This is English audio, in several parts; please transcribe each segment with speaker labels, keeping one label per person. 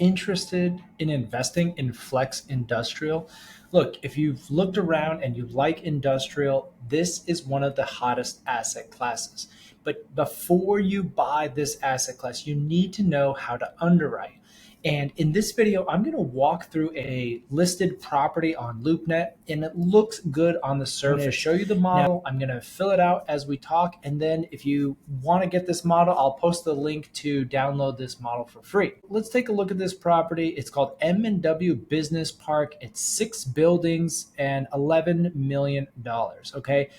Speaker 1: interested in investing in flex industrial? Look, if you've looked around and you like industrial, this is one of the hottest asset classes. But before you buy this asset class, you need to know how to underwrite. And in this video, I'm going to walk through a listed property on LoopNet, and it looks good on the surface. I'm going to show you the model. I'm going to fill it out as we talk. And then if you want to get this model, I'll post the link to download this model for free. Let's take a look at this property. It's called M&W Business Park. It's 6 buildings and $11 million. Okay.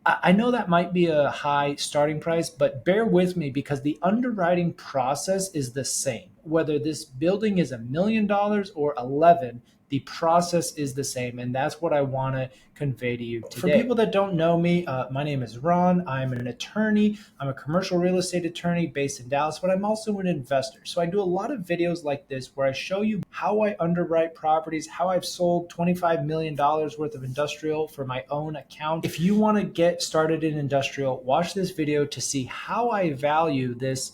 Speaker 1: I know that might be a high starting price, but bear with me because the underwriting process is the same. Whether this building is $1 million or 11, the process is the same, and that's what I want to convey to you today. For people that don't know me, my name is Ron. I'm an attorney. I'm a commercial real estate attorney based in Dallas, but I'm also an investor. So I do a lot of videos like this where I show you how I underwrite properties, how I've sold $25 million worth of industrial for my own account. If you want to get started in industrial, watch this video to see how I value this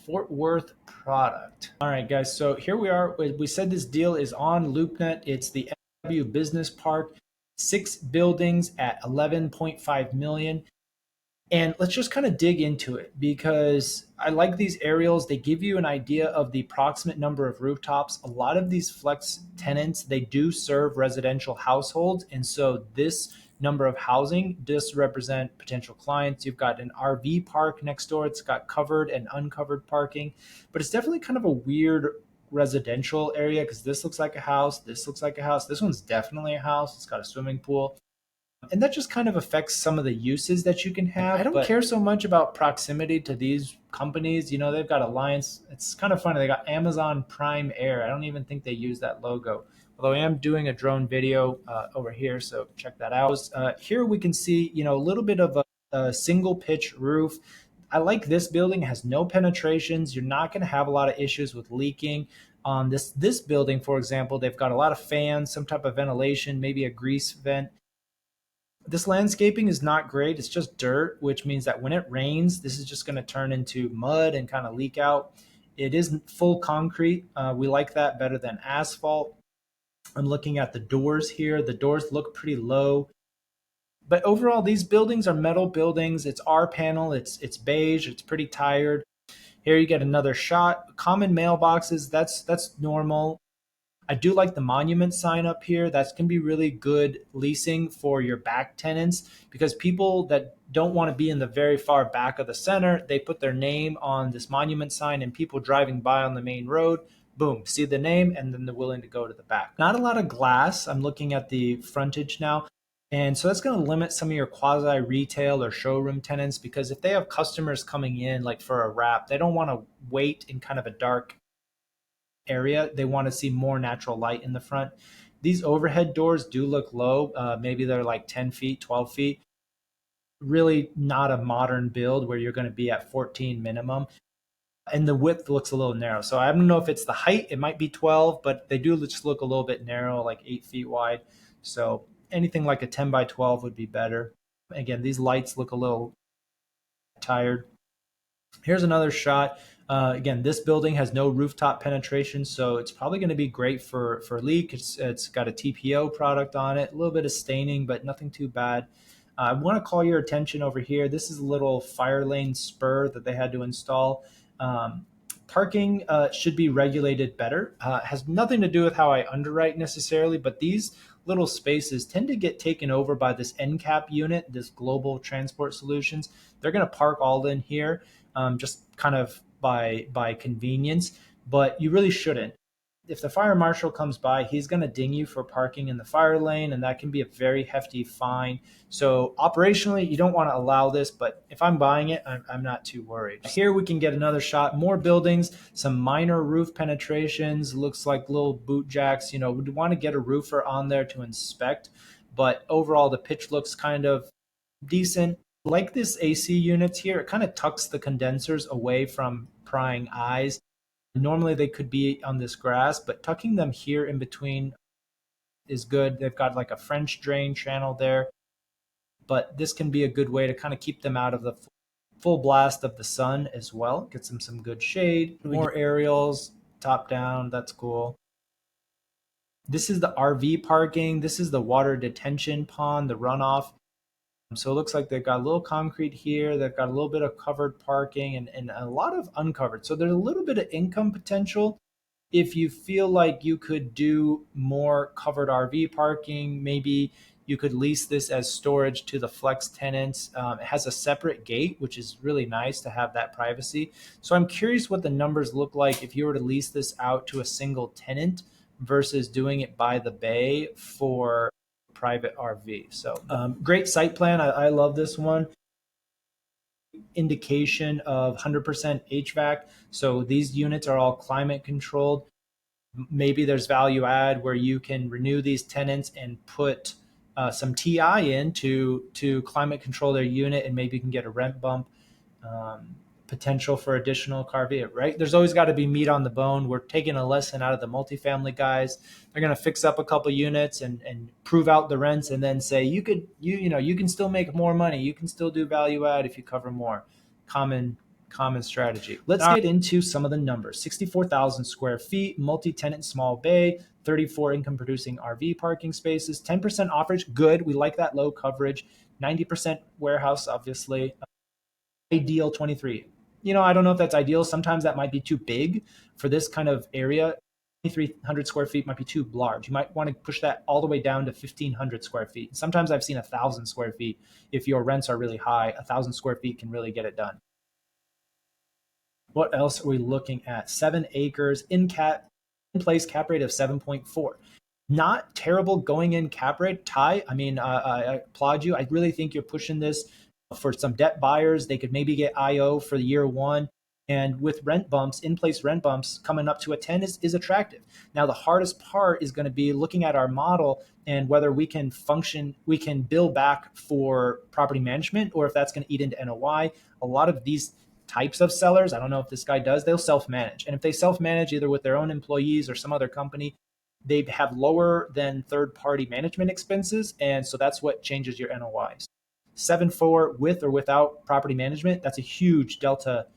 Speaker 1: Fort Worth product. All right, guys, so here we are. We said this deal is on LoopNet. It's the MW Business Park, 6 buildings at 11.5 million. And let's just kind of dig into it because I like these aerials. They give you an idea of the approximate number of rooftops. A lot of these flex tenants, they do serve residential households. And so this number of housing does represent potential clients. You've got an RV park next door. It's got covered and uncovered parking, but it's definitely kind of a weird residential area because this looks like a house. This looks like a house. This one's definitely a house. It's got a swimming pool. And that just kind of affects some of the uses that you can have. I don't care so much about proximity to these companies. You know, they've got Alliance. It's kind of funny. They got Amazon Prime Air. I don't even think they use that logo. Although I am doing a drone video over here, so check that out. Here we can see, you know, a little bit of a single pitch roof. I like this building. It has no penetrations. You're not going to have a lot of issues with leaking. On this building, for example, they've got a lot of fans, some type of ventilation, maybe a grease vent. This landscaping is not great. It's just dirt, which means that when it rains, this is just going to turn into mud and kind of leak out. It isn't full concrete. We like that better than asphalt. I'm looking at the doors here. The doors look pretty low. But overall, these buildings are metal buildings. It's R panel. It's beige. It's pretty tired. Here you get another shot. Common mailboxes, that's normal. I do like the monument sign up here. That's going to be really good leasing for your back tenants because people that don't want to be in the very far back of the center, they put their name on this monument sign and people driving by on the main road, boom, see the name and then they're willing to go to the back. Not a lot of glass. I'm looking at the frontage now. And so that's going to limit some of your quasi retail or showroom tenants because if they have customers coming in like for a wrap, they don't want to wait in kind of a dark area. They want to see more natural light in the front. These overhead doors do look low. Maybe they're like 10 feet, 12 feet. Really not a modern build where you're going to be at 14 minimum. And the width looks a little narrow. So I don't know if it's the height. It might be 12, but they do just look a little bit narrow, like 8 feet wide. So anything like a 10 by 12 would be better. Again, these lights look a little tired. Here's another shot. Again, this building has no rooftop penetration, so it's probably going to be great for leak. It's got a TPO product on it, a little bit of staining, but nothing too bad. I want to call your attention over here. This is a little fire lane spur that they had to install. Parking should be regulated better. Has nothing to do with how I underwrite necessarily, but these little spaces tend to get taken over by this NCAP unit, this Global Transport Solutions. They're going to park all in here just kind of by convenience, but you really shouldn't. If the fire marshal comes by, he's going to ding you for parking in the fire lane, and that can be a very hefty fine. So operationally, you don't want to allow this, but if I'm buying it, I'm not too worried. Here we can get another shot, more buildings, some minor roof penetrations, looks like little boot jacks. You know, we'd want to get a roofer on there to inspect, but overall the pitch looks kind of decent. Like this AC units here, it kind of tucks the condensers away from prying eyes. Normally they could be on this grass, but tucking them here in between is good. They've got like a French drain channel there, but this can be a good way to kind of keep them out of the full blast of the sun as well. Gets them some good shade. More aerials, top down. That's cool. This is the RV parking. This is the water detention pond, the runoff. So it looks like they've got a little concrete here. They've got a little bit of covered parking and a lot of uncovered. So there's a little bit of income potential if you feel like you could do more covered RV parking. Maybe you could lease this as storage to the flex tenants. It has a separate gate, which is really nice to have that privacy. So I'm curious what the numbers look like if you were to lease this out to a single tenant versus doing it by the bay for private RV. So great site plan. I love this one. Indication of 100% HVAC. So these units are all climate controlled. Maybe there's value add where you can renew these tenants and put some TI in to climate control their unit, and maybe you can get a rent bump. Potential for additional carve, right? There's always got to be meat on the bone. We're taking a lesson out of the multifamily guys. They're going to fix up a couple units and prove out the rents, and then say you can still make more money. You can still do value add if you cover more. Common strategy. Let's get into some of the numbers. 64,000 square feet, multi-tenant small bay, 34 income producing RV parking spaces, 10% offerage. Good. We like that low coverage. 90% warehouse, obviously. Ideal 23. I don't know if that's ideal. Sometimes that might be too big for this kind of area. 2,300 square feet might be too large. You might want to push that all the way down to 1,500 square feet. Sometimes I've seen 1,000 square feet. If your rents are really high, 1,000 square feet can really get it done. What else are we looking at? 7 acres in place cap rate of 7.4. Not terrible going in cap rate. Ty, I mean, I applaud you. I really think you're pushing this for some debt buyers. They could maybe get IO for the year one. And with rent bumps, in place rent bumps coming up to a 10 is attractive. Now, the hardest part is going to be looking at our model and whether we can bill back for property management, or if that's going to eat into NOI. A lot of these types of sellers, I don't know if this guy does, they'll self-manage. And if they self-manage either with their own employees or some other company, they have lower than third-party management expenses. And so that's what changes your NOIs. 7.4 with or without property management, that's a huge delta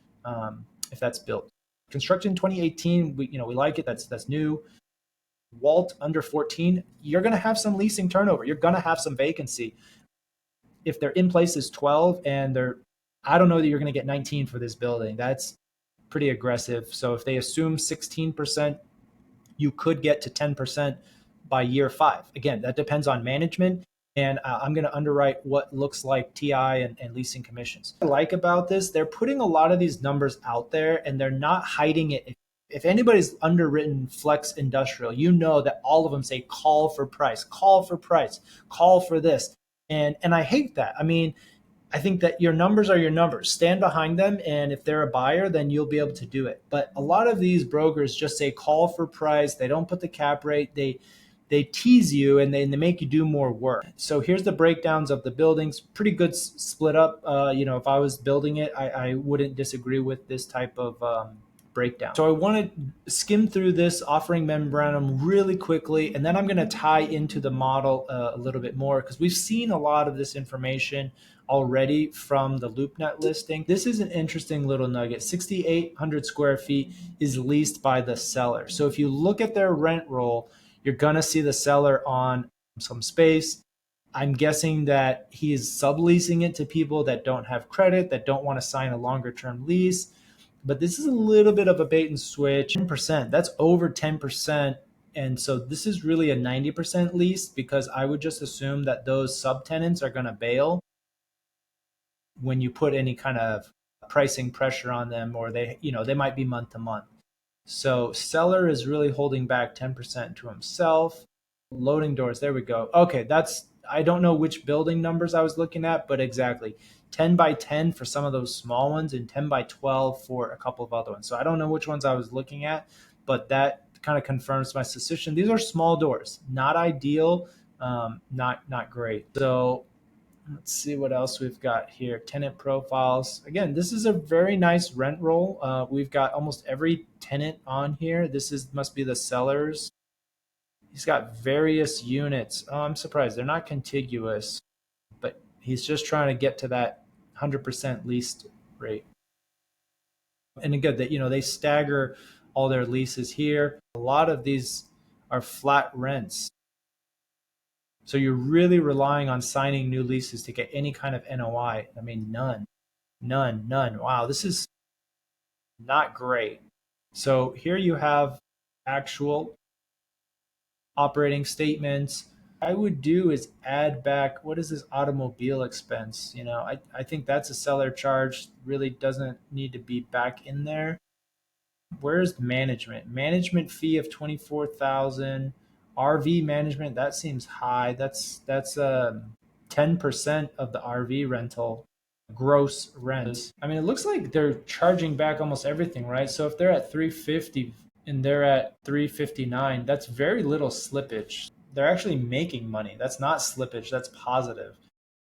Speaker 1: if that's built. Construction 2018, we like it. That's new. Walt under 14, you're going to have some leasing turnover. You're going to have some vacancy. If they're in place is 12 and I don't know that you're going to get 19 for this building. That's pretty aggressive. So if they assume 16%, you could get to 10% by year 5. Again, that depends on management. And I'm going to underwrite what looks like TI and leasing commissions. What I like about this, they're putting a lot of these numbers out there and they're not hiding it. If anybody's underwritten flex industrial, you know that all of them say call for price, call for price, call for this. And I hate that. I mean, I think that your numbers are your numbers. Stand behind them, and if they're a buyer, then you'll be able to do it. But a lot of these brokers just say call for price. They don't put the cap rate. They tease you and they make you do more work. So here's the breakdowns of the buildings. Pretty good split up. If I was building it, I wouldn't disagree with this type of breakdown. So I want to skim through this offering memorandum really quickly, and then I'm going to tie into the model a little bit more because we've seen a lot of this information already from the LoopNet listing. This is an interesting little nugget. 6,800 square feet is leased by the seller. So if you look at their rent roll, you're going to see the seller on some space. I'm guessing that he is subleasing it to people that don't have credit, that don't want to sign a longer term lease. But this is a little bit of a bait and switch. 10%, that's over 10%. And so this is really a 90% lease because I would just assume that those subtenants are going to bail when you put any kind of pricing pressure on them, or they might be month to month. So seller is really holding back 10% to himself. Loading doors, there we go. Okay, I don't know which building numbers I was looking at, but exactly 10 by 10 for some of those small ones and 10 by 12 for a couple of other ones. So I don't know which ones I was looking at, but that kind of confirms my suspicion. These are small doors, not ideal, not great. So let's see what else we've got here. Tenant profiles. Again, this is a very nice rent roll. We've got almost every tenant on here. Must be the sellers. He's got various units. Oh, I'm surprised they're not contiguous, but he's just trying to get to that 100% leased rate. And again, that they stagger all their leases here. A lot of these are flat rents. So you're really relying on signing new leases to get any kind of NOI. I mean, none. Wow, this is not great. So here you have actual operating statements. I would do is add back, what is this automobile expense? I think that's a seller charge, really doesn't need to be back in there. Where's management fee of 24,000? RV management, that seems high. That's 10% of the RV rental gross rent. I mean, it looks like they're charging back almost everything, right? So if they're at 350 and they're at 359, that's very little slippage. They're actually making money. That's not slippage, that's positive.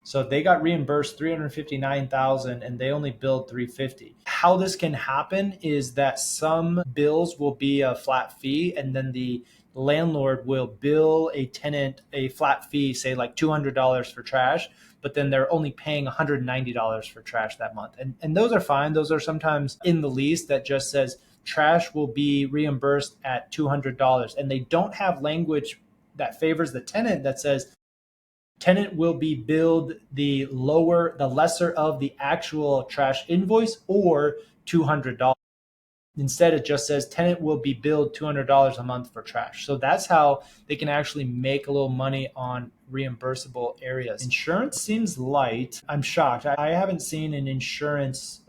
Speaker 1: So they got reimbursed 359,000 and they only billed 350. How this can happen is that some bills will be a flat fee and then the landlord will bill a tenant a flat fee, say like $200 for trash, but then they're only paying $190 for trash that month. And those are fine. Those are sometimes in the lease that just says trash will be reimbursed at $200. And they don't have language that favors the tenant that says tenant will be billed the lesser of the actual trash invoice or $200. Instead, it just says tenant will be billed $200 a month for trash. So that's how they can actually make a little money on reimbursable areas. Insurance seems light. I'm shocked. I haven't seen an insurance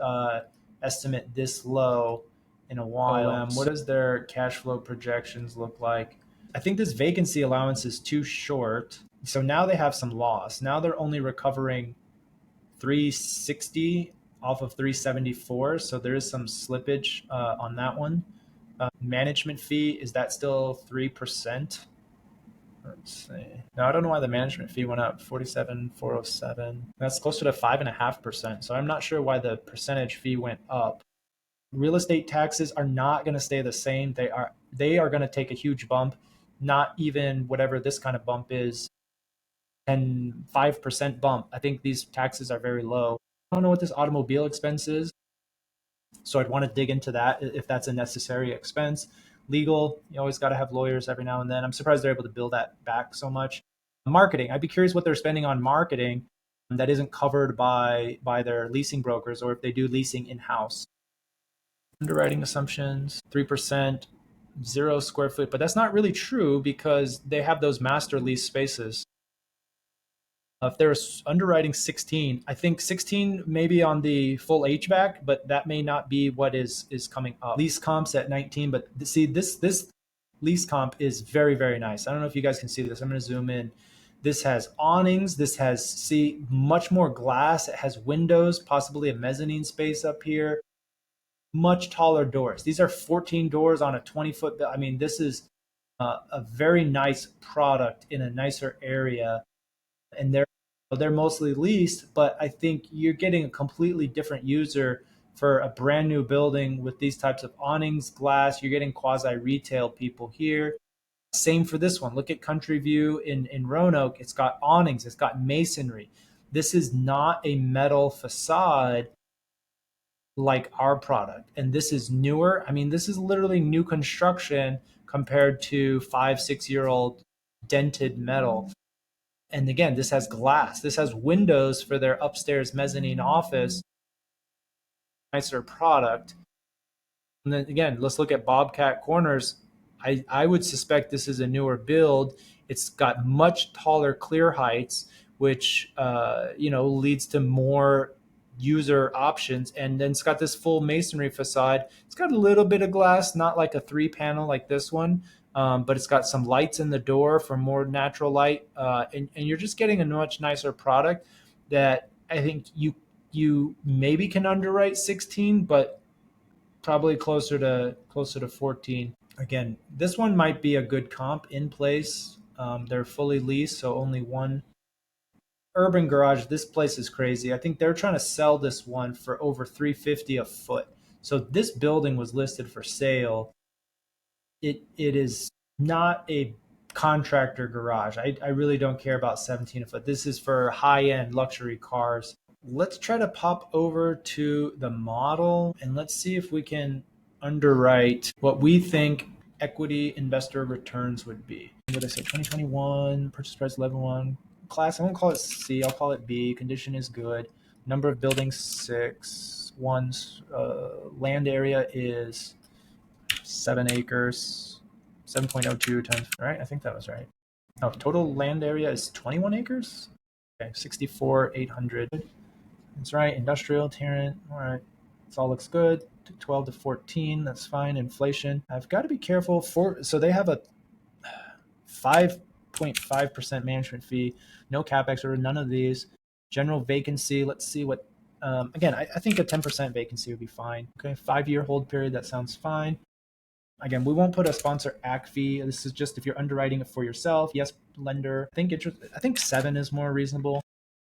Speaker 1: estimate this low in a while. What does their cash flow projections look like? I think this vacancy allowance is too short. So now they have some loss. Now they're only recovering 360 off of 374. So there is some slippage on that one. Management fee, is that still 3%? Let's see. Now I don't know why the management fee went up 47,407. That's closer to 5.5%. So I'm not sure why the percentage fee went up. Real estate taxes are not going to stay the same. They are going to take a huge bump. Not even whatever this kind of bump is, 5% bump. I think these taxes are very low. I don't know what this automobile expense is, so I'd want to dig into that if that's a necessary expense. Legal, you always got to have lawyers every now and then. I'm surprised they're able to bill that back so much. Marketing, I'd be curious what they're spending on marketing that isn't covered by their leasing brokers, or if they do leasing in-house. Underwriting assumptions, 3%, 0 square foot, but that's not really true because they have those master lease spaces. If they're underwriting 16, I think 16 maybe on the full HVAC, but that may not be what is coming up. Lease comps at 19, but see this lease comp is very, very nice. I don't know if you guys can see this. I'm going to zoom in. This has awnings. This has, much more glass. It has windows, possibly a mezzanine space up here. Much taller doors. These are 14 doors on a 20-foot. I mean, this is a very nice product in a nicer area. And they're mostly leased, but I think you're getting a completely different user for a brand new building with these types of awnings, glass. You're getting quasi retail people here. Same for this one. Look at Country View in Roanoke. It's got awnings. It's got masonry. This is not a metal facade like our product. And this is newer. I mean, this is literally new construction compared to 5-6 year old dented metal. And again, this has glass. This has windows for their upstairs mezzanine office. Nicer product. And then again, let's look at Bobcat Corners. I would suspect this is a newer build. It's got much taller clear heights, which leads to more user options. And then it's got this full masonry facade. It's got a little bit of glass, not like a 3-panel like this one, but it's got some lights in the door for more natural light. And you're just getting a much nicer product that I think you maybe can underwrite 16, but probably closer to 14. Again, this one might be a good comp in place. They're fully leased, so only one. Urban Garage, this place is crazy. I think they're trying to sell this one for over $350 a foot. So this building was listed for sale. It is not a contractor garage. I really don't care about 17 a foot. This is for high-end luxury cars. Let's try to pop over to the model and let's see if we can underwrite what we think equity investor returns would be. What did I say? 2021 purchase price 11.1. Class, I won't call it C, I'll call it B. Condition is good. Number of buildings 6. One's land area is 7 acres. 7.02 times, right? I think that was right. Oh, total land area is 21 acres. Okay, 64,800. That's right. Industrial, Tarrant. All right. This all looks good. 12 to 14. That's fine. Inflation. I've got to be careful for. So they have a 5.5% management fee. No capex or none of these. General vacancy. Let's see what. Again, I think a 10% vacancy would be fine. Okay. 5-year hold period. That sounds fine. Again, we won't put a sponsor act fee. This is just if you're underwriting it for yourself. Yes, lender. I think 7 is more reasonable.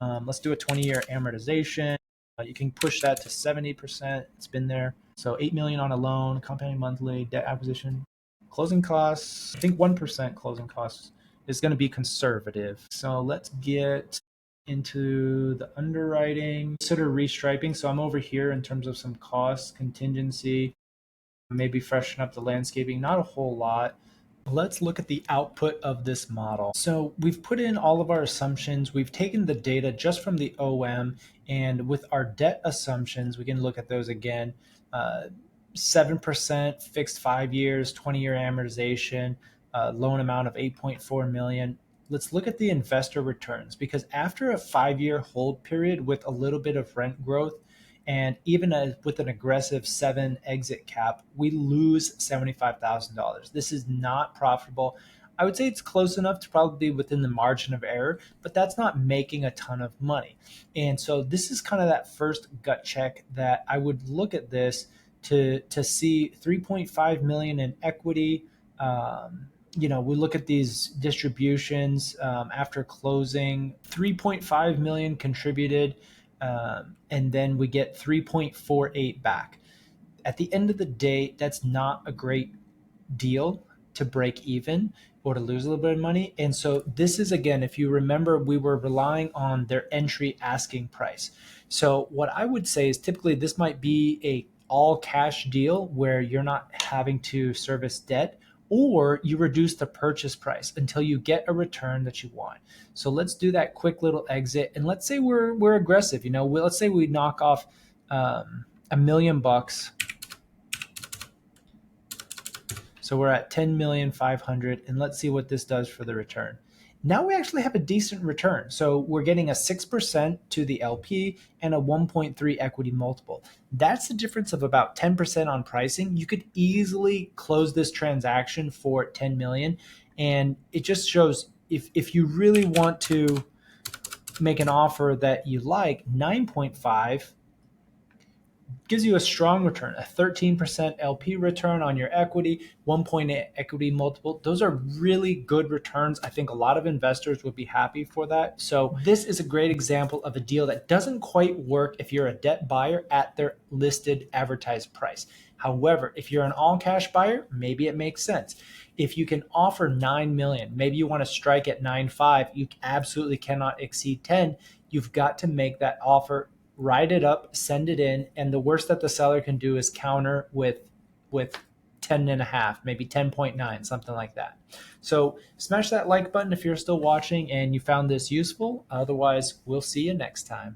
Speaker 1: Let's do a 20-year amortization. You can push that to 70%. It's been there. So 8 million on a loan, compounding monthly, debt acquisition, closing costs. I think 1% closing costs is going to be conservative. So let's get into the underwriting. Consider restriping. So I'm over here in terms of some costs, contingency, maybe freshen up the landscaping, not a whole lot. Let's look at the output of this model. So we've put in all of our assumptions. We've taken the data just from the OM, and with our debt assumptions, we can look at those again. 7% fixed 5 years, 20-year amortization, loan amount of 8.4 million. Let's look at the investor returns, because after a 5-year hold period with a little bit of rent growth, and even with an aggressive 7 exit cap, we lose $75,000. This is not profitable. I would say it's close enough to probably be within the margin of error, but that's not making a ton of money. And so this is kind of that first gut check that I would look at this to see 3.5 million in equity. We look at these distributions after closing, 3.5 million contributed, and then we get 3.48 back. At the end of the day, that's not a great deal to break even or to lose a little bit of money. And so this is, again, if you remember, we were relying on their entry asking price. So what I would say is typically this might be a all cash deal where you're not having to service debt, or you reduce the purchase price until you get a return that you want. So let's do that quick little exit, and let's say we're aggressive. Let's say we knock off $1 million. So we're at 10,500,000, and let's see what this does for the return. Now we actually have a decent return. So we're getting a 6% to the LP and a 1.3 equity multiple. That's the difference of about 10% on pricing. You could easily close this transaction for 10 million. And it just shows if you really want to make an offer that you like, 9.5 gives you a strong return, a 13% LP return on your equity, 1.8 equity multiple. Those are really good returns. I think a lot of investors would be happy for that. So this is a great example of a deal that doesn't quite work if you're a debt buyer at their listed advertised price. However, if you're an all cash buyer, maybe it makes sense. If you can offer 9 million, maybe you want to strike at 9.5, you absolutely cannot exceed 10. You've got to make that offer, write it up, send it in, and the worst that the seller can do is counter with 10.5, maybe 10.9, something like that. So smash that like button if you're still watching and you found this useful. Otherwise, we'll see you next time.